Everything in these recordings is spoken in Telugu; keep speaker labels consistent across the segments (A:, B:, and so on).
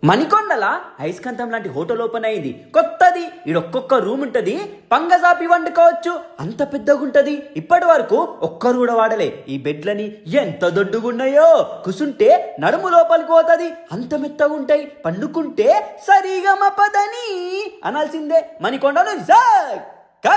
A: మణికొండల ఐస్కంతం లాంటి హోటల్ ఓపెన్ అయింది కొత్తది. ఈడొక్కొక్క రూమ్ ఉంటది, పంగజాపి వండుకోవచ్చు, అంత పెద్దగా ఉంటది. ఇప్పటి వరకు ఒక్కరు కూడా వాడలే. ఈ బెడ్లని ఎంత దొడ్డుగున్నాయో, కుసుంటే నడుము లోపలికి పోతుంది, అంత మెత్తగా ఉంటాయి. పండుకుంటే సరిగా మపదని అనాల్సిందే. మణికొండను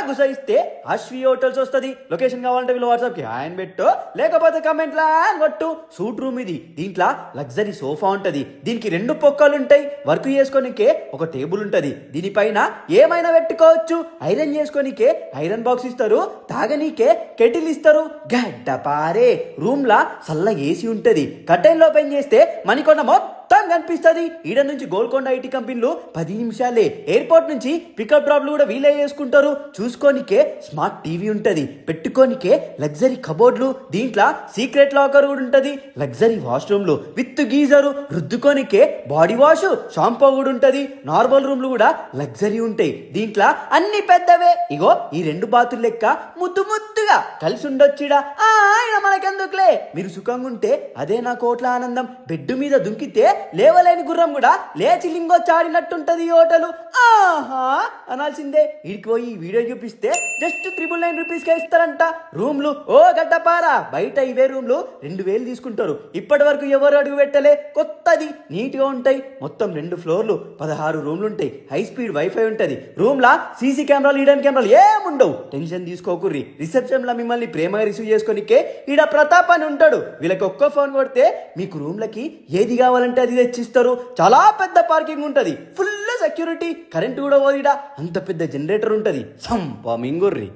A: గుసయిస్తే అశ్వి హోటల్స్ వస్తుంది. లొకేషన్ కావాలంటే వీళ్ళు వాట్సాప్కి ఆయన పెట్టు, లేకపోతే కమెంట్లా కొట్టు. సూట్ రూమ్ ఇది. దీంట్లో లగ్జరీ సోఫా ఉంటుంది. దీనికి 2 పొక్కలు ఉంటాయి. వర్క్ చేసుకోనికే ఒక టేబుల్ ఉంటుంది. దీనిపైన ఏమైనా పెట్టుకోవచ్చు. ఐరన్ చేసుకోనికే ఐరన్ బాక్స్ ఇస్తారు. తాగనీకే కెటిల్ ఇస్తారు. గడ్డ పారే రూమ్ లా చల్ల ఏసీ ఉంటది. కర్టెన్ ఓపెన్ చేస్తే మణికొండ మొత్తం కనిపిస్తుంది. ఈడ నుంచి గోల్కొండ ఐటీ కంపెనీలు 10 నిమిషాలే. ఎయిర్పోర్ట్ నుంచి పికప్ డ్రాప్లు కూడా వీలే చేసుకుంటారు. చూసుకోనికే స్మార్ట్ టీవీ ఉంటది. పెట్టుకోనికే లగ్జరీ కబోర్డ్లు. దీంట్లో సీక్రెట్ లాకర్ కూడా ఉంటది. లగ్జరీ వాష్రూమ్లు విత్ గీజరు. రుద్దుకోనికే బాడీ వాష్, షాంపూ కూడా ఉంటది. నార్మల్ రూమ్లు కూడా లగ్జరీ ఉంటాయి. దీంట్లో అన్ని పెద్దవే. ఇగో ఈ 2 బాతులు లెక్క ముద్దు ముద్దుగా కలిసి ఉండొచ్చిడా. ఆయన మనకెందుకులే, మీరు సుఖంగా ఉంటే అదే నా కోట్ల ఆనందం. బెడ్ మీద దుంకితే లేవలేని గుర్రం కూడా లేచి లింగో చాడినట్టుంటది ఈ హోటలు. ఆహా అనాల్సిందే. వీడికి పోయి ఈ వీడియో చూపిస్తే జస్ట్ 999 రూపీస్కే ఇస్తారంట రూమ్లు. ఓ గడ్డపారా, బయట ఇవే రూమ్లు 2000 తీసుకుంటారు. ఇప్పటి వరకు ఎవరు అడుగు పెట్టలే. కొత్తది, నీట్ గా ఉంటాయి. మొత్తం 2 ఫ్లోర్లు, 16 రూమ్లు ఉంటాయి. హై స్పీడ్ వైఫై ఉంటది. రూమ్ లా సీసీ కెమెరాలు, హిడెన్ కెమెరాలు ఏముండవు. టెన్షన్ తీసుకోకుర్రి. రిసెప్షన్ లా మిమ్మల్ని ప్రేమగా రిసీవ్ చేసుకోనికే ఈడ ప్రతాప్ అని ఉంటాడు. వీళ్ళకి ఒక్క ఫోన్ కొడితే మీకు రూమ్లకి ఏది కావాలంటే అది తెచ్చిస్తారు. చాలా పెద్ద పార్కింగ్ ఉంటది. ఫుల్ సెక్యూరిటీ, కరెంట్ కూడా పోదిడా. అంత పెద్ద జనరేటర్ ఉంటది. సంపమింగుర్రి.